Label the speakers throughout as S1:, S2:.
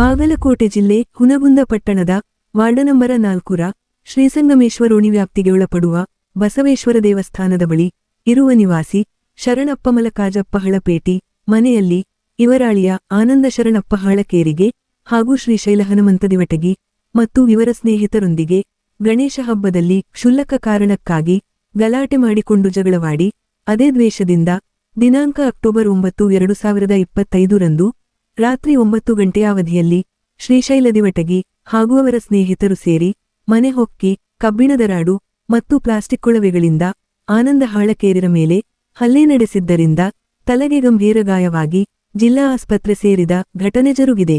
S1: ಬಾಗಲಕೋಟೆ ಜಿಲ್ಲೆ ಹುನಗುಂದ ಪಟ್ಟಣದ ವಾರ್ಡ ನಂಬರ 4ರ ಶ್ರೀಸಂಗಮೇಶ್ವರ ಓಣಿ ವ್ಯಾಪ್ತಿಗೆ ಒಳಪಡುವ ಬಸವೇಶ್ವರ ದೇವಸ್ಥಾನದ ಬಳಿ ಇರುವ ನಿವಾಸಿ ಶರಣಪ್ಪ ಮಲಕಾಜಪ್ಪ ಹಳಪೇಟಿ ಮನೆಯಲ್ಲಿ ಇವರಾಳಿಯ ಆನಂದ ಶರಣಪ್ಪ ಹಳಕೇರಿಗೆ ಹಾಗೂ ಶ್ರೀಶೈಲ ಹನುಮಂತ ದಿವಟಗಿ ಮತ್ತು ಇವರ ಸ್ನೇಹಿತರೊಂದಿಗೆ ಗಣೇಶ ಹಬ್ಬದಲ್ಲಿ ಕ್ಷುಲ್ಲಕ ಕಾರಣಕ್ಕಾಗಿ ಗಲಾಟೆ ಮಾಡಿಕೊಂಡು ಜಗಳವಾಡಿ ಅದೇ ದ್ವೇಷದಿಂದ ದಿನಾಂಕ ಅಕ್ಟೋಬರ್ 9, 2025ರಂದು ರಾತ್ರಿ 9 ಗಂಟೆಯ ಅವಧಿಯಲ್ಲಿ ಶ್ರೀಶೈಲ ದಿವಟಗಿ ಹಾಗೂ ಅವರ ಸ್ನೇಹಿತರು ಸೇರಿ ಮನೆ ಹೊಕ್ಕಿ ಕಬ್ಬಿಣದ ರಾಡು ಮತ್ತು ಪ್ಲಾಸ್ಟಿಕ್ ಕೊಳವೆಗಳಿಂದ ಆನಂದ ಹಾಳಕೇರಿರ ಮೇಲೆ ಹಲ್ಲೆ ನಡೆಸಿದ್ದರಿಂದ ತಲೆಗೆ ಗಂಭೀರ ಗಾಯವಾಗಿ ಜಿಲ್ಲಾ ಆಸ್ಪತ್ರೆ ಸೇರಿದ ಘಟನೆ ಜರುಗಿದೆ.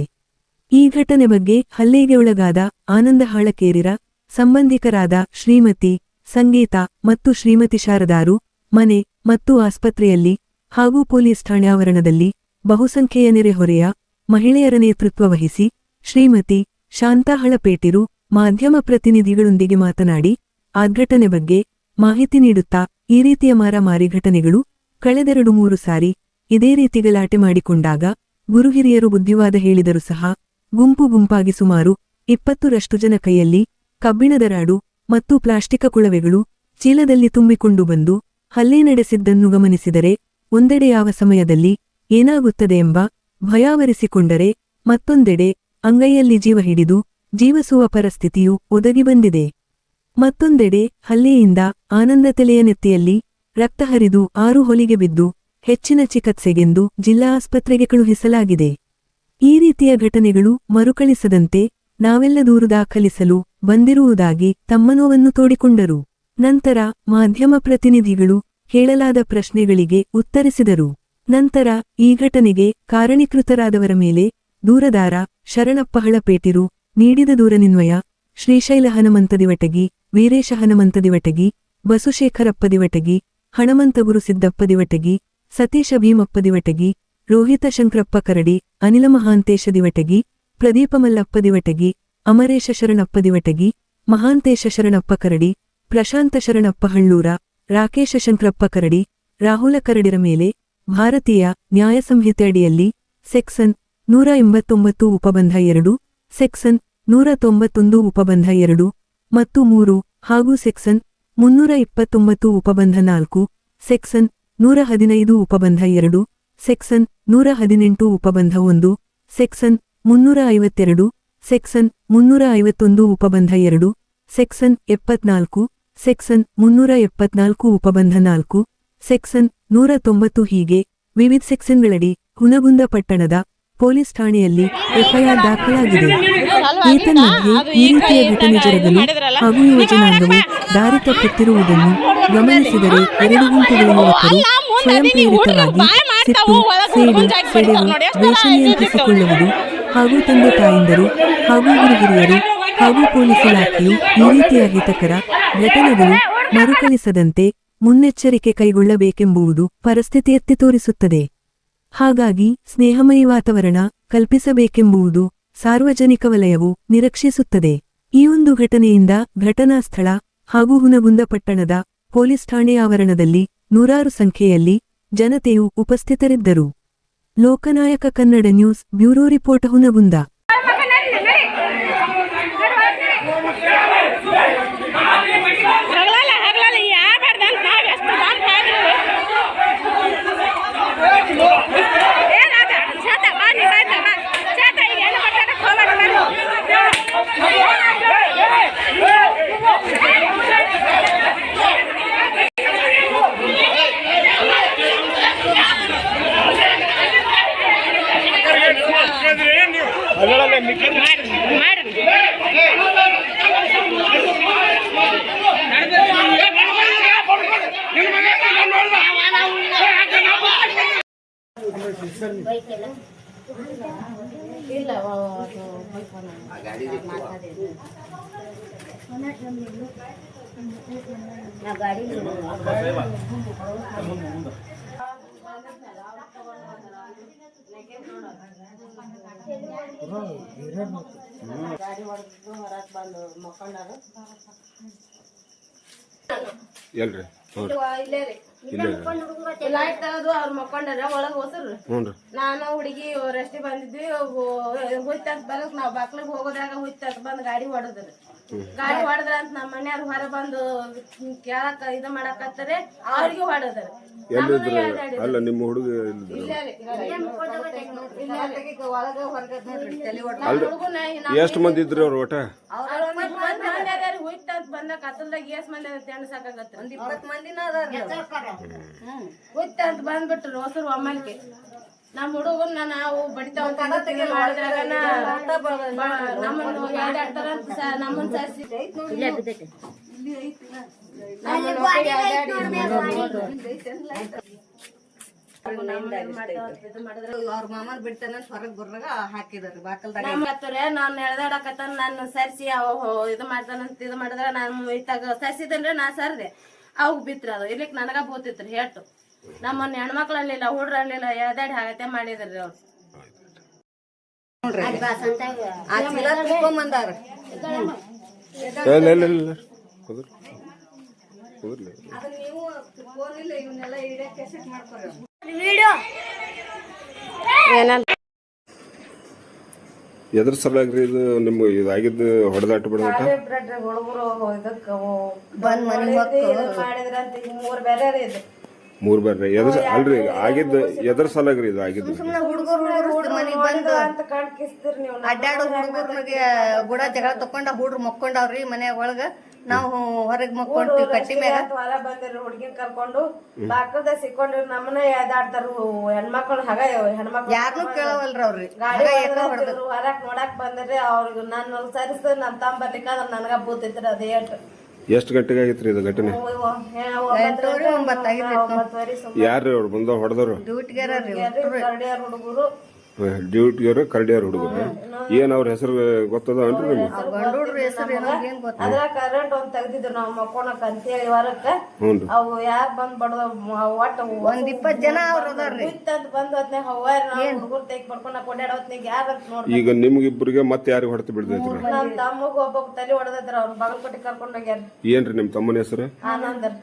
S1: ಈ ಘಟನೆ ಬಗ್ಗೆ ಹಲ್ಲೆಗೆ ಒಳಗಾದ ಆನಂದ ಹಾಳಕೇರಿರ ಸಂಬಂಧಿಕರಾದ ಶ್ರೀಮತಿ ಸಂಗೀತ ಮತ್ತು ಶ್ರೀಮತಿ ಶಾರದಾರು ಮನೆ ಮತ್ತು ಆಸ್ಪತ್ರೆಯಲ್ಲಿ ಹಾಗೂ ಪೊಲೀಸ್ ಠಾಣೆ ಆವರಣದಲ್ಲಿ ಬಹುಸಂಖ್ಯೆಯ ನೆರೆಹೊರೆಯ ಮಹಿಳೆಯರ ನೇತೃತ್ವ ವಹಿಸಿ ಶ್ರೀಮತಿ ಶಾಂತಾ ಹಳಪೇಟಿರು ಮಾಧ್ಯಮ ಪ್ರತಿನಿಧಿಗಳೊಂದಿಗೆ ಮಾತನಾಡಿ ಆ ಘಟನೆ ಬಗ್ಗೆ ಮಾಹಿತಿ ನೀಡುತ್ತಾ ಈ ರೀತಿಯ ಮಾರಾಮಾರಿ ಘಟನೆಗಳು ಕಳೆದೆರಡು-ಮೂರು ಸಾರಿ ಇದೇ ರೀತಿ ಗಲಾಟೆ ಮಾಡಿಕೊಂಡಾಗ ಗುರುಹಿರಿಯರು ಬುದ್ಧಿವಾದ ಹೇಳಿದರೂ ಸಹ ಗುಂಪು ಗುಂಪಾಗಿ ಸುಮಾರು 20ರಷ್ಟು ಜನ ಕೈಯಲ್ಲಿ ಕಬ್ಬಿಣದ ರಾಡು ಮತ್ತು ಪ್ಲಾಸ್ಟಿಕ್ ಕೊಳವೆಗಳು ಚೀಲದಲ್ಲಿ ತುಂಬಿಕೊಂಡು ಬಂದು ಹಲ್ಲೆ ನಡೆಸಿದ್ದನ್ನು ಗಮನಿಸಿದರೆ ಒಂದೆಡೆ ಯಾವ ಸಮಯದಲ್ಲಿ ಏನಾಗುತ್ತದೆ ಎಂಬ ಭಯಾವರಿಸಿಕೊಂಡರೆ ಮತ್ತೊಂದೆಡೆ ಅಂಗೈಯಲ್ಲಿ ಜೀವ ಹಿಡಿದು ಜೀವಸುವ ಪರಿಸ್ಥಿತಿಯು ಒದಗಿ ಬಂದಿದೆ. ಮತ್ತೊಂದೆಡೆ ಹಲ್ಲೆಯಿಂದ ಆನಂದ ತಲೆಯ ನೆತ್ತಿಯಲ್ಲಿ ರಕ್ತ ಹರಿದು 6 ಹೊಲಿಗೆ ಬಿದ್ದು ಹೆಚ್ಚಿನ ಚಿಕಿತ್ಸೆಗೆಂದು ಜಿಲ್ಲಾ ಆಸ್ಪತ್ರೆಗೆ ಕಳುಹಿಸಲಾಗಿದೆ. ಈ ರೀತಿಯ ಘಟನೆಗಳು ಮರುಕಳಿಸದಂತೆ ನಾವೆಲ್ಲ ದೂರು ದಾಖಲಿಸಲು ಬಂದಿರುವುದಾಗಿ ತಮ್ಮ ನೋವನ್ನು ತೋಡಿಕೊಂಡರು. ನಂತರ ಮಾಧ್ಯಮ ಪ್ರತಿನಿಧಿಗಳು ಕೇಳಲಾದ ಪ್ರಶ್ನೆಗಳಿಗೆ ಉತ್ತರಿಸಿದರು. ನಂತರ ಈ ಘಟನೆಗೆ ಕಾರಣೀಕೃತರಾದವರ ಮೇಲೆ ದೂರದಾರ ಶರಣಪ್ಪ ಹಳಪೇಟಿರು ನೀಡಿದ ದೂರನಿನ್ವಯ ಶ್ರೀಶೈಲ ಹನುಮಂತ ದಿವಟಗಿ, ವೀರೇಶ ಹನುಮಂತ ದಿವಟಗಿ, ಬಸುಶೇಖರಪ್ಪ ದಿವಟಗಿ, ಹಣಮಂತ ಗುರುಸಿದ್ದಪ್ಪ ದಿವಟಗಿ, ಸತೀಶ ಭೀಮಪ್ಪ ದಿವಟಗಿ, ರೋಹಿತ ಶಂಕರಪ್ಪ ಕರಡಿ, ಅನಿಲ ಮಹಾಂತೇಶ ದಿವಟಗಿ, ಪ್ರದೀಪ ಮಲ್ಲಪ್ಪ ದಿವಟಗಿ, ಅಮರೇಶ ಶರಣಪ್ಪ ದಿವಟಗಿ, ಮಹಾಂತೇಶ ಶರಣಪ್ಪ ಕರಡಿ, ಪ್ರಶಾಂತ ಶರಣಪ್ಪ ಹಳ್ಳೂರ, ರಾಕೇಶ ಶಂಕರಪ್ಪ ಕರಡಿ, ರಾಹುಲ ಕರಡಿರ ಮೇಲೆ ಭಾರತೀಯ ನ್ಯಾಯ ಸಂಹಿತೆ ಅಡಿಯಲ್ಲಿ ಸೆಕ್ಷನ್ 189 ಉಪಬಂಧ 2, ಸೆಕ್ಷನ್ 191 ಉಪಬಂಧ 2 ಮತ್ತು 3 ಹಾಗೂ section 329 ಉಪಬಂಧ 4, section 115 ಉಪಬಂಧ 2, section 118 ಉಪಬಂಧ 1, section 352, section 351 ಉಪಬಂಧ 2, section 74, section 374 ಉಪಬಂಧ 4, section 190 ಹೀಗೆ ವಿವಿಧ ಸೆಕ್ಷನ್ಗಳಡಿ ಹುನಗುಂದ ಪಟ್ಟಣದ ಪೊಲೀಸ್ ಠಾಣೆಯಲ್ಲಿ ಎಫ್ಐಆರ್ ದಾಖಲಾಗಿದೆ. ಏತನ್ಮಧ್ಯೆ ಈ ರೀತಿಯ ಘಟನೆ ಜರುಗಲು ಹಾಗೂ ಯುವಜನಾಂಗವು ದಾರಿ ತಪ್ಪುತ್ತಿರುವುದನ್ನು ಗಮನಿಸಿದರೆ ಎರಡು ಗುಂಪುಗಳ ಯುವಕರು ಸ್ವಯಂ ಪ್ರೇರಿತವಾಗಿ ಸಿಟ್ಟು, ಸೇಡು, ಸೆಡೆವು, ದ್ವೇಷ ನಿಯಂತ್ರಿಸಿಕೊಳ್ಳುವುದು ಹಾಗೂ ತಂದೆ ತಾಯಿಂದರು ಹಾಗೂ ಗುರುಹಿರಿಯರು ಹಾಗೂ ಪೊಲೀಸ್ ಇಲಾಖೆಯು ಈ ರೀತಿಯ ಹಿತಕರ ಘಟನೆಗಳು ಮರುಕಳಿಸದಂತೆ ಮುನ್ನೆಚ್ಚರಿಕೆ ಕೈಗೊಳ್ಳಬೇಕೆಂಬುದು ಪರಿಸ್ಥಿತಿ ಎತ್ತಿ ತೋರಿಸುತ್ತದೆ. ಹಾಗಾಗಿ ಸ್ನೇಹಮಯಿ ವಾತಾವರಣ ಕಲ್ಪಿಸಬೇಕೆಂಬುದು ಸಾರ್ವಜನಿಕ ವಲಯವು ನಿರೀಕ್ಷಿಸುತ್ತದೆ. ಈ ಒಂದು ಘಟನೆಯಿಂದ ಘಟನಾ ಸ್ಥಳ ಹಾಗೂ ಹುನಗುಂದ ಪಟ್ಟಣದ ಪೊಲೀಸ್ ಠಾಣೆ ಆವರಣದಲ್ಲಿ ನೂರಾರು ಸಂಖ್ಯೆಯಲ್ಲಿ ಜನತೆಯು ಉಪಸ್ಥಿತರಿದ್ದರು. Loknayak Kannada news bureau report Hungund.
S2: ಗಾಡಿ ಹೊಡೆದು ಹೊರಗೆ ಬಂದು ಮಕ್ಕೊಂಡಾರು
S3: ಎಲ್ರಿ
S2: ಇಲ್ಲೇ ರೀ ಲೈಟ್ ತೆಗೆದು ಅವ್ರು ಮಕ್ಕೊಂಡ್ರ ಒಳಗ್ ಹೋಸರು
S3: ಹ್ಞೂ ರೀ
S2: ನಾನು ಹುಡುಗಿ ರಸ್ತೆ ಬಂದಿದ್ವಿ ಹುಯ್ತಂತ ಬರಕ್ ನಾವ್ ಬಾಕ್ಲಿಗೆ ಹೋಗೋದಾಗ ಹುಯ್ತಂತ ಬಂದ್ ಗಾಡಿ ಹೊಡೆದ್ರಿ ಗಾಡಿ ಹೊಡೆದ್ರ ಅಂತ ನಮ್ಮ ಮನ್ಯಾರ ಹೊರ ಬಂದು ಕೇಳಕ್ ಇದು ಮಾಡಕತ್ತಾರೆ ಅವ್ರಿಗೆ ಹೊಡೆದ್ರ
S3: ಅಲ್ಲ ನಿಮ್ಮ ಹುಡುಗ ಎಷ್ಟು ಮಂದಿ ಇದ್ರಿ ಅವ್ರು ಒಟ್ಟ
S2: ಹುಯ್ತಂತ ಬಂದ ಕತ್ತಲ್ದಾಗ ಎಸ್ ಮಂದಿ ತೆಂಡ್ ಸಾಕಾಗತ್ತ 20 ಮಂದಿನ ಹುಯ್ತಂತ ಬಂದ್ಬಿಟ್ರು ಹೊಸರು ಒಮ್ಮಲ್ಕೆ ನಮ್ಮ ಹುಡುಗನ್ನ ನಾವು ಬಡಿತಾವ ಮಾಡಿದ್ರಾಗ ನಮ್ಮನ್ನು ಯಾರ್ದಾಡ್ತಾರಂತ ನಮ್ಮನ್ನ ಸಾರಿಸಿ
S4: ಅವ್ರ ಮಾಮನ್ ಬಿಡ್ತಾನ ಹೊರಗ್ ಬರ್ರಾಗ ಹಾಕಿದಾರೆ ಬಾಕಲ್ದಾಗ
S2: ನಾನು ಎಳ್ದಾಡಕತ್ತ ನಾನು ಸರಿಸಿ ಇದು ಮಾಡ್ತಾನಂತ ಇದು ಮಾಡಿದ್ರ ನಾನು ಇತ್ತಾಗ ಸರಿಸಿದನ್ರಿ ನಾ ಸರ್ದೆ ಅವಾಗ ಬಿತ್ರ ಅದು ಇಲ್ಲಿಕ್ ನನಗ ಬೋತಿತ್ರಿ ಹೇಳ್ತು ನಮ್ಮನ್ನ ಹೆಣ್ಮಕ್ಳು ಅನ್ಲಿಲ್ಲ ಹುಡ್ರ ಅನ್ಲಿಲ್ಲ ಎಳ್ದಾಡಿ ಹಾಗತ್ತೆ ಮಾಡಿದ್ರಿ ಅವ್ರು
S4: ಆ ಚೀಲ ತಿಳ್ಕೊಂಬಂದಾರ ನೀವು ಫೋನ್ ಇಲ್ಲ ಇವನ್ನೆಲ್ಲ ಇಡೇ ಕೆಸೆಟ್ ಮಾಡ್ಕೊರ
S3: ಎದ್ರ ಸಲುವಾಗಿ ಇದು ನಿಮ್ಗೆ ಇದಾಗಿದ್ದು ಹೊಡೆದಾಟ ಬಿಡದಾಟ
S2: ಹುಡುಗರು ಇದಕ್ಕ
S4: ಬಂದ್ ಮನಿ
S2: ಮಾಡಿದ್ರಂತ ಈಗ 3 ಬೇರೆ ಇದು
S3: 3 ಬೇರೆ ಎದ್ರ ಅಲ್ರಿ ಆಗಿದ್ದು ಎದ್ರ ಸಲುವಾಗಿ ಇದು ಆಗಿದ್ದು
S4: ಸುಮ್ನೆ ಹುಡುಗರು ಮನಿಗ್ ಬಂದು
S2: ಅಂತ ಕಾಣ್ಕಿಸ್ತೀರಿ ನೀವು
S4: ಅಡ್ಡಾಡೋ ಹುಡುಗರಿಗೆ ಬುಡ ಜಗಳ ತಕೊಂಡ ಹುಡ್ರು ಮಕ್ಕೊಂಡವ್ರಿ ಮನ್ಯಾಗ ಒಳಗ ನಾವು ಹೊರಗ್ ಮಕ್ಕೊಂಡ್ತೀವಿ ಕಟ್ಟಿ ಮ್ಯಾಗ
S2: ಹೊರ ಬಂದಿರಿ ಹುಡ್ಗಿನ್ ಕರ್ಕೊಂಡು ಬಾಕಲ್ದ ಸಿಕ್ಕೊಂಡಿರಿ ನಮ್ಮನ್ನ ಎದಾಡ್ತಾರ ಹೆಣ್ಮಕ್ಳು ಹಗ ಹೆಣ್ಮಕ್ಳು
S4: ಯಾರನ್ನೂ ಕೇಳವಲ್ರಿ ಅವ್ರಿ
S2: ಗಾಡಿ ಹೊರಕ್ ನೋಡಕ್ ಬಂದಿರಿ ಅವ್ರಿಗೆ ನಾನು ಸರಿಸ್ ನಮ್ ತಮ್ಮ ಬರ್ಲಿಕ್ಕ ನನಗ ಬೂತಿತ್ರಿ ಅದೇ
S3: ಎಷ್ಟು ಗಂಟೆಗೆ ಆಗಿತ್ರಿ ಇದು ಘಟನೆ
S2: 9
S3: ಯಾರು ಅವ್ರು ಬಂದ ಹೊಡೆದವ್ರು
S4: ಡ್ಯೂಟಿಗಾರ
S2: ಹುಡುಗರು
S3: ಡ್ಯೂಟಿಯವರು ಕರಡಿಯವ್ರ ಹುಡುಗರು ಏನ್ ಅವ್ರ ಹೆಸರು ಗೊತ್ತದನ್ರಿ ನಿಮ್ಗೆ
S4: ಗಂಡುಡ್ರ ಹೆಸರು ಏನೋ ಏನ್ ಗೊತ್ತ
S2: ಅದ್ರ ಕರೆಂಟ್ ಒಂದ್ ತೆಗ್ದಿದ್ರು ನಾವ್ ಮಕ್ಕೊಳಕ್ ಅಂತೇಳಿ ಹೊರಕ್ಕ
S3: ಹ್ಞೂ
S2: ಅವು ಯಾರ್ ಬಂದ್ ಬಡ್ದ ಒಟ್ಟ
S4: 20 ಜನ ಅವ್ರ ಅದಾರ್ರಿ
S2: ಬಿತ್ತಂತ ಬಂದ್ ಹೊತ್ನ್ಯಾಗ ಹವಾರಿ ನಾವ್ ಹುಡುಗರು ತೆಗ್ ಪಡ್ಕೊಂಡ್ ಕೊಂಡಾಡ ಹೊತ್ನ್ಯಾಗ ಯಾರ ನೋಡ್ರಿ
S3: ಈಗ ನಿಮ್ಗಿಬ್ರಿಗೆ ಮತ್ತೆ ಯಾರಿಗೆ ಹೊಡೆತ ಬಿಡ್ತೈತ್ರಿ
S2: ನಮ್ ತಮ್ಮಗ ಒಬ್ಬ ತಲೆ ಹೊಡೆದ್ರ ಅವ್ರ ಬಾಗಲಕೋಟೆ ಕರ್ಕೊಂಡ್ ಹೋಗ್ಯಾರ
S3: ಏನ್ರಿ ನಿಮ್ ತಮ್ಮನ ಹೆಸರು
S2: ಆನಂದರ್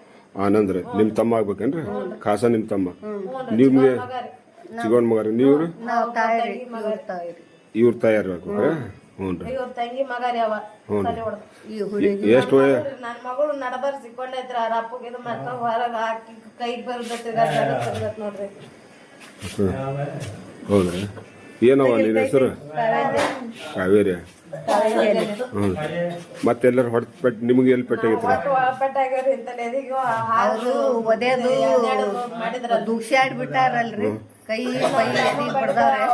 S3: ಆನಂದ್ರಿ ನಿಮ್ ತಮ್ಮ ಆಗ್ಬೇಕೇನ್ರಿ ಖಾಸ ನಿಮ್ ತಮ್ಮ ನಿಮ್ಗೆ ಚಿಗೋನ್ ಮಗಾರಿ ನೀವ್ರಿ
S4: ನಾವ್ ತಾಯಿರಿ ತಾಯಿರಿ
S3: ಇವ್ರ ತಯಾರು ಹಾಕ್ಬೇಕ್ರಿ ಹ್ಞೂ ರೀ
S2: ಇವ್ರ ತಂಗಿ ಮಗಾರಿ ಅವ ತಲೆ ಹೊಡೆದ
S4: ಈ ಹುಡುಗಿ
S3: ಎಷ್ಟು ವಯ
S2: ನನ್ ಮಗಳು ನಡಬರ್ ಸಿಕ್ಕೊಂಡೈತ್ರ ಅವ್ರ ಅಪ್ಪಗೆ ಇದು ಮಾಡ್ಕೊಂಡ್ ಹೊರಗ ಹಾಕಿ ಕೈ ಬರ್ದೈತಿ ನೋಡ್ರಿ
S3: ಹೌದ್ರಿ ಏನವ ನಿನ್ನ ಹೆಸರು ಕಾವೇರಿ ಹ್ಞೂ ಮತ್ತೆಲ್ಲರೂ ಹೊಡೆದ ಪೆಟ್ಟು ನಿಮ್ಗೆ ಎಲ್ಲಿ ಪೆಟ್ಟಾಗೈತ್ರಿ
S2: ಒಳಪಟ್ಟಾಗ್ಯಾರ ಇಂತಲ್ಲಿ ಎದಿಗೂ
S4: ಅವರು ಒದೇದು ದುಗ್ಸಾಡ್ಬಿಟ್ಟಾರಲ್ರಿ ಕೈ ಪೈ ಎದಿ ಬಡ್ದವ್ರೆ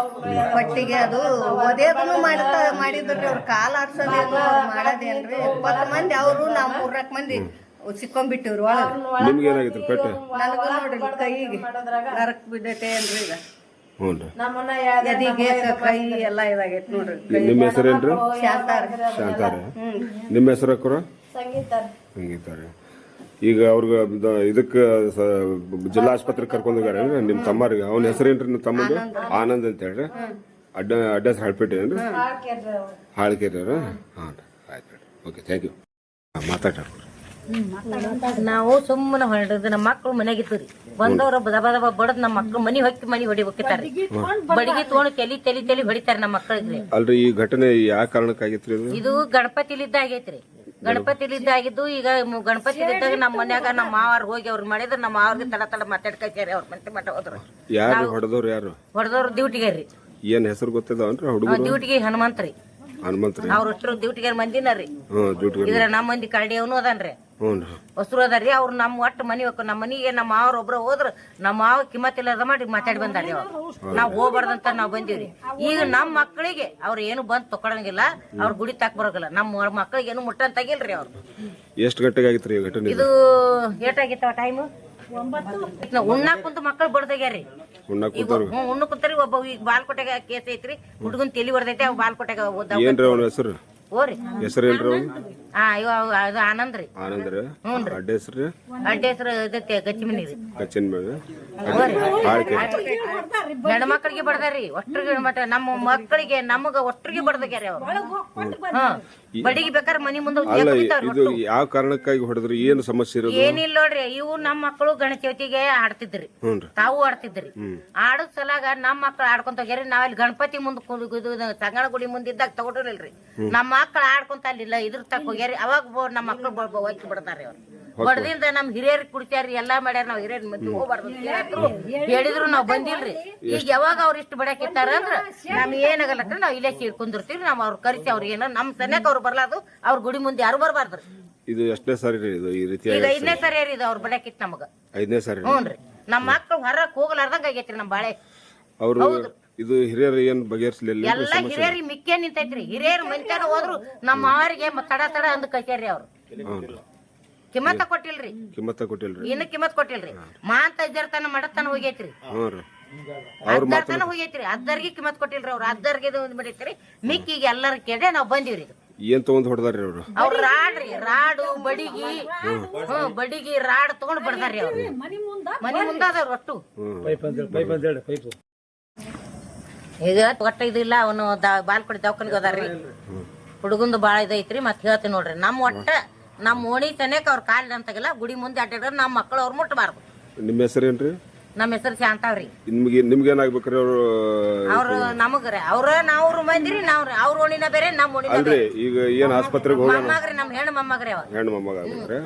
S4: ಪಟ್ಟಿಗೆ ಅದು ಒದೇದನು ಮಾಡಿದ್ರಿ ಅವ್ರ ಕಾಲ್ ಆಡ್ಸೋದೇನು ಮಾಡೋದೇನ್ರಿ 20 ಮಂದಿ ಅವರು ನಾವ್ 4 ಮಂದಿ ಸಿಕ್ಕೊಂಡ್ಬಿಟ್ಟಿವ್ರಿ ಒಳಗ
S3: ನಿಮ್ಗೆ ಏನಾಗೈತ್ರಿ ಪೆಟ್ಟು
S4: ನನಗೂ ನೋಡ್ರಿ ಕೈಗೆ ನರಕ್ ಬಿದ್ದೈತೆ ಏನ್ರಿ ಈಗ
S3: ಹ್ಞೂ ರೀ
S2: ನಮ್ಮನ್ನ
S4: ಎದಿಗೆ ಕೈ ಎಲ್ಲ ಇದಾಗೈತಿ ನೋಡ್ರಿ
S3: ನಿಮ್ಮ ಹೆಸರೇನ್ರಿ
S4: ಶಾಂತಾರ
S3: ಶಾಂತಾರೆ ನಿಮ್ಮ ಹೆಸರು ಹಾಕೋರ
S2: ಸಂಗೀತ
S3: ಹಂಗಿದ್ದಾರೆ ಈಗ ಅವ್ರಿಗೆ ಇದಕ್ಕೆ ಜಿಲ್ಲಾ ಆಸ್ಪತ್ರೆಗೆ ಕರ್ಕೊಂಡು ಹೋಗ್ಯಾರೇನ್ರಿ ನಿಮ್ಮ ತಮ್ಮರಿಗೆ ಅವನ ಹೆಸರೇನ್ರಿ ನಿಮ್ಮ ತಮ್ಮದು ಆನಂದ್ ಅಂತ ಹೇಳ್ರಿ ಅಡ್ರೆಸ್ ಹಾಳ್ಪೇಟೆ ಏನ್ರಿ
S2: ಹಾಕ್ಯಾರ್ರಿ ಅವ್ರು
S3: ಹಾಳ್ಕೇರಿ ಅವ್ರ ಹಾಂ ರೀ ಆಯ್ತು ಓಕೆ ಥ್ಯಾಂಕ್ ಯು ಮಾತಾಡ್ರಿ
S5: ನಾವು ಸುಮ್ಮನೆ ಹೊರಡಿದ್ ನಮ್ಮ ಮಕ್ಳು ಮನೆಗಿತ್ತು ರೀ ಬಂದವ್ರ ದಬ ದಬ ಬಡದ್ ನಮ್ಮ ಮಕ್ಳು ಮನಿ ಹೊಕ್ಕಿ ಮನಿ ಹೊಡಿ ಹೋಗ್ತಾರ್ರಿ ಬಡಿಗೆ ತಗೊಂಡು ತಲಿ ಹೊಡಿತಾರ ನಮ್ಮ ಮಕ್ಕಳಿಗೆ
S3: ಅಲ್ರಿ ಈ ಘಟನೆ ಯಾವ ಕಾರಣಕ್ಕಾಗಿತ್ರಿ ಇದು
S5: ಇದು ಗಣಪತಿಲಿದ್ದ ಆಗೈತ್ರಿ ಗಣಪತಿಲಿದ್ದ ಆಗಿದ್ದು ಈಗ ಗಣಪತಿಲಿದ್ದಾಗ ನಮ್ಮ ಮನ್ಯಾಗ ನಮ್ಮ ಮಾವಾರ್ ಹೋಗಿ ಅವ್ರು ಮಾಡಿದ್ರ ನಮ್ಮ ಮಾವ್ರಿಗೆ ತಡ ಮಾತಾಡ್ಕೈತಾರಿ ಅವ್ರ ಮಂಟಿ ಮಠ ಹೋದ್ರು
S3: ಯಾರು ಹೊಡೆದವ್ರು ಯಾರು
S5: ಹೊಡೆದವ್ರು ಡ್ಯೂಟಿಗೆ ರೀ
S3: ಏನ್ ಹೆಸರು ಗೊತ್ತಿದಾವನ್ರಿ ಹುಡುಗರು
S5: ಡ್ಯೂಟಿಗೆ ಹನುಮಂತ್ರಿ
S3: ಹನುಮಂತ್ರಿ
S5: ಅವ್ರ ಅಷ್ಟ್ರು ಡ್ಯೂಟಿಗೆ ಮಂದಿನ ರೀ
S3: ಹ್ಞೂ ಡ್ಯೂಟಿ
S5: ಇದ್ರ ನಮ್ಮ ಮಂದಿ ಕರಡಿ ಅವನು ಅದನ್ರಿ
S3: ಹ್ಞೂ ರೀ
S5: ಹೊಸರು ಅದಾರ್ರಿ ಅವ್ರು ನಮ್ಮ ಒಟ್ಟು ಮನಿ ನಮ್ಮ ಮನಿಗೆ ನಮ್ಮ ಮಾವ್ರ ಒಬ್ರು ಹೋದ್ರ ನಮ್ಮ ಮಾವ ಕಿಮ್ಮತ್ತಿಲ್ಲದ ಮಾಡಿ ಮಾತಾಡಿ ಬಂದಾರ್ರಿ ಅವ್ರು ನಾವ್ ಹೋಗ್ಬಾರ್ದಂತ ನಾವ್ ಬಂದಿವ್ರಿ ಈಗ ನಮ್ಮ ಮಕ್ಕಳಿಗೆ ಅವ್ರು ಏನು ಬಂದ್ ತಕೊಳಂಗಿಲ್ಲ ಅವ್ರ ಗುಡಿ ತಾಕ್ ಬರೋಗಿಲ್ಲ ನಮ್ಮ ಮಕ್ಕಳಿಗೆ ಏನು ಮುಟ್ಟಂತಾಗಿಲ್ರಿ ಅವ್ರು
S3: ಎಷ್ಟು ಗಂಟೆಗೆ ಆಗಿತ್ರಿ ಈ ಘಟನೆ
S5: ಇದು ಏಟಾಗಿತ್ತವ ಟೈಮ್ ಉಣ್ಣಾಕ್ ಕುಂತ ಮಕ್ಕಳು ಬಡ್ದಾಗ್ಯಾರಿ ಈಗ ಉಣ್ಣ ಕುಂತಾರಿ ಒಬ್ಬ ಈಗ ಬಾಲ್ಕೋಟೆಗ ಕೇಸ್ ಐತ್ರಿ ಹುಡುಗನ್ ತಲಿ ಹೊಡೆದೈತಿ ಅವ್ ಬಾಲ್ಕೋಟೆಗ
S3: ಏನ್ರಿ ಅವನ ಹೆಸರು
S5: ಓರಿ
S3: ಹೆಸರೇನ್ರಿ ಅವ್ರು?
S5: ಇವ ಅದು ಆನಂದ್ ರೀ.
S3: ಆನಂದ್ ರೀ. ಅಡ್ಡ ಹೆಸ್ರಿ?
S5: ಅಡ್ಡ ಹೆಸರು ಇದಕ್ಕೆ ಗಚ್ಚಿಮನಿ ರೀ.
S3: ಕಚ್ಚಿನ ಮ್ಯಾಗ
S5: ಹೆಣ್ಮಕ್ಳಿಗೆ ಬಡ್ದಾರಿ ಒಟ್ಟರಿಗೆ ಮತ್ತ ನಮ್ಮ ಮಕ್ಕಳಿಗೆ ನಮಗ ಒಟ್ಟರಿಗೆ ಬಡ್ದಾಗ್ಯಾರ ಅವ್ರು. ಬಡಿಗೆ ಬೇಕಾದ್ರೆ ಮನಿ ಮುಂದೆ
S3: ಅಲ್ಲ ಇದು ಯಾವ ಕಾರಣಕ್ಕಾಗಿ ಹೊಡೆದ್ರಿ? ಏನು ಸಮಸ್ಯೆ ಇರೋದು?
S5: ಏನಿಲ್ಲ ನೋಡ್ರಿ, ಇವು ನಮ್ಮ ಮಕ್ಕಳು ಗಣೇಶ ಚೌತಿಗೆ ಆಡ್ತಿದ್ರಿ, ತಾವು ಆಡ್ತಿದ್ರಿ. ಆಡದ್ ಸಲಾಗ ನಮ್ಮ ಮಕ್ಕಳು ಆಡ್ಕೊಂತ ಹೋಗ್ಯಾರಿ. ನಾವಲ್ಲಿ ಗಣಪತಿ ಮುಂದ್ ಸಂಗಣ ಗುಡಿ ಮುಂದಿದ್ದಾಗ ತಗೊಂಡಿಲ್ರಿ. ನಮ್ಮ ಮಕ್ಕಳು ಆಡ್ಕೊಂತ ಅಲ್ಲಿಲ್ಲ ಇದ್ರ ತಕ್ಕ ಹೋಗ್ಯಾರಿ. ಅವಾಗ ನಮ್ಮ ಮಕ್ಕಳು ಒಚ್ಚಿ ಬಿಡ್ತಾರ್ರಿ ಅವ್ರು. ಬಡದಿಂದ ನಮ್ ಹಿರಿಯರಿಗೆ ಕುಡಿಸ್ಯಾರಿ, ಎಲ್ಲಾ ಮಾಡ್ಯಾರ. ನಾವ್ ಹಿರಿಯರ್ ಮಂದಿ ಹೋಗ್ಬಾರ್ದು ಹೇಳಿದ್ರು ನಾವ್ ಬಂದಿಲ್ರಿ. ಈಗ ಯಾವಾಗ ಅವ್ರ ಇಷ್ಟು ಬಡಕಿತ್ತಾರ ಅಂದ್ರ ನಮ್ ಏನಾಗಲ್ಲಕ್ರಿ ನಾವ್ ಇಲ್ಲೇ ಸೀಡ್ಕೊಂಡಿರ್ತೀವಿ. ನಾವ್ ಅವ್ರ ಕರಿಸಿ ಅವ್ರ ಏನೋ ನಮ್ ಸನ್ಯಾಕ ಅವ್ರು ಬರ್ಲಾದು, ಅವ್ರ ಗುಡಿ ಮುಂದೆ ಯಾರು ಬರ್ಬಾರ್ದ್ರಿ.
S3: ಇದು ಎಷ್ಟನೇ ಸಾರಿ ರೀ ಇದು ಈ ರೀತಿ?
S5: ಈಗ 5ನೇ ಸರಿ ಇದು ಅವ್ರ ಬಡಕಿತ್ ನಮಗ.
S3: 5ನೇ ಸಾರಿ?
S5: ಹ್ಞೂನ್ರಿ. ನಮ್ ಮಕ್ಳು ಹೊರಕ್ ಹೋಗ್ಲಾರ್ದಂಗ ಆಗೈತ್ರಿ ನಮ್ ಬಾಳೆ.
S3: ಅವ್ರು ಇದು ಹಿರಿಯರು ಏನ್ ಬಗೆಹರಿಸಲಿಲ್ಲ?
S5: ಎಲ್ಲಾ ಹಿರಿಯರಿಗೆ ಮಿಕ್ಕೇ ನಿಂತೈತ್ರಿ. ಹಿರಿಯರ್ ಮಂಚಾನ ಹೋದ್ರು ನಮ್ಮ ಮಾವರಿಗೆ ತಡ ತಡ ಅಂದ್ ಕಳ್ಸ್ಯಾರಿ ಅವ್ರು. ಕಿಮ್ಮತ್ತ ಕೊಟ್ಟಿಲ್ರಿ. ಇನ್ನು ಕಿಮ್ಮತ್ ಕೊಟ್ಟಿಲ್ರಿ. ಮಾಂತ ಇದ್ದರ್ತಾನ ಮಡತನ ಹೋಗೈತ್ರಿ. ಅದ್ದರ್ತಾನ ಹೋಗೈತ್ರಿ. ಅದ್ದರ್ಗೆ ಕಿಮ್ಮತ್ ಕೊಟ್ಟಿಲ್ರಿ ಅವ್ರು. ಅದ್ದರ್ಗೆ ಒಂದ್ ಮಾಡಿತ್ರಿ. ಮಿಕ್ಕಿಗೆ ಎಲ್ಲರ ಕೇಳಿ ನಾವ್ ಬಂದಿವ್ರಿ.
S3: ಏನ್ ತಗೊಂಡ್ ಹೊಡೆದಾರ್ರಿ ಅವ್ರು?
S5: ಅವ್ರ ರಾಡ್ರಿ, ರಾಡು ಬಡಿಗಿ ಬಡಿಗಿ ರಾಡ್ ತಗೊಂಡ್ ಬಡ್ದಾರ್ರಿ ಅವ್ರು. ಮನಿ ಮುಂದ ಅದಾವ್ರಿ ಒಟ್ಟು. ಈಗ ಒಟ್ಟ ಇದಿಲ್ಲ. ಅವನು ಬಾಲ್ಕೊಡಿ ದವಾಖಾನಿಗೆ ಹೋದಾರ್ರಿ. ಹುಡುಗಂದು ಬಾಳ ಇದೈತ್ರಿ. ಮತ್ ಹೇಳ್ತೀನಿ ನೋಡ್ರಿ, ನಮ್ ಒಟ್ಟ ನಮ್ ಓಣಿ ತನಕ ಅವ್ರ ಕಾಲ್ ಅಂತಾಗಿಲ್ಲ. ಗುಡಿ ಮುಂದೆ ಅಡ್ಡಾಡ್ರ ನಮ್ ಮಕ್ಕಳು ಅವ್ರು ಮುಟ್ಟಬಾರ್ದು.
S3: ನಿಮ್ಮ ಹೆಸರೇನ್ರಿ?
S5: ನಮ್ಮ ಹೆಸರು ಶಾಂತಾವ್ರಿ.
S3: ನಿಮ್ಗೆ ಏನಾಗ್ಬೇಕ್ರಿ?
S5: ಅವ್ರು ನಮಗ್ರಿ ನಾವ್ರು ಮಂದಿರಿ. ನಾವ್ರಿ ಅವ್ರ ಓಣಿನ ಬೇರೆ, ನಮ್ ಓಣಿನ
S3: ಅಲ್ರಿ. ಈಗ ಏನ್ ಆಸ್ಪತ್ರೆಗೆ ಹೋಗೋಣ?
S5: ಮೊಮ್ಮಗ್ರಿ, ನಮ್ ಹೆಣ್ಣು ಮೊಮ್ಮಗ್ರಿ. ಅವ
S3: ಹೆಣ್ಣು ಮೊಮ್ಮಗ ಆಗ್ಬೇಕ್ರಿ?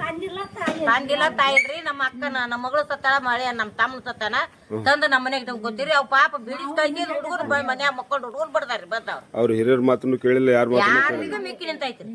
S5: ತಂದಿಲ್ಲ ತಾಯಿಲ್ರಿ. ನಮ್ಮ ಅಕ್ಕನ ನಮ್ಮ ಮಗಳು ಸತ್ತಾಳ, ಮಳೆ ನಮ್ ತಮ್ಮ ಸತ್ತಾನ. ತಂದು ನಮ್ಮ ಮನೆಗೆ ಗೊತ್ತಿರಿ. ಅವ್ ಪಾಪ ಬಿಡಿಸ್ಕೊಂಡಿ ಹುಡುಗರು ಮನ್ಯಾಗ ಮಕ್ಕೊಂಡು ಹುಡುಗರು ಬಡ್ದಾರ್ರಿ. ಬಂದವ್ರು
S3: ಅವ್ರ ಹಿರಿಯರ ಮಾತನ್ನು ಕೇಳಿಲ್ಲ,
S5: ಯಾರಿಗ ಮಿಕ್ಕಿ ನಿಂತೈತ್ರಿ.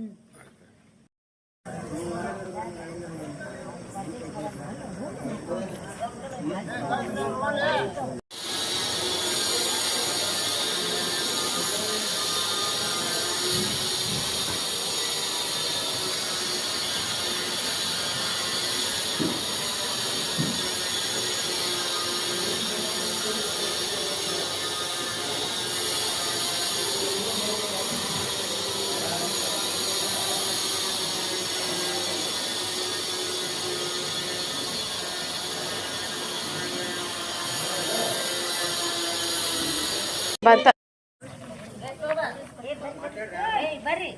S5: ಬರ್ರಿ ಬರ್ರಿ.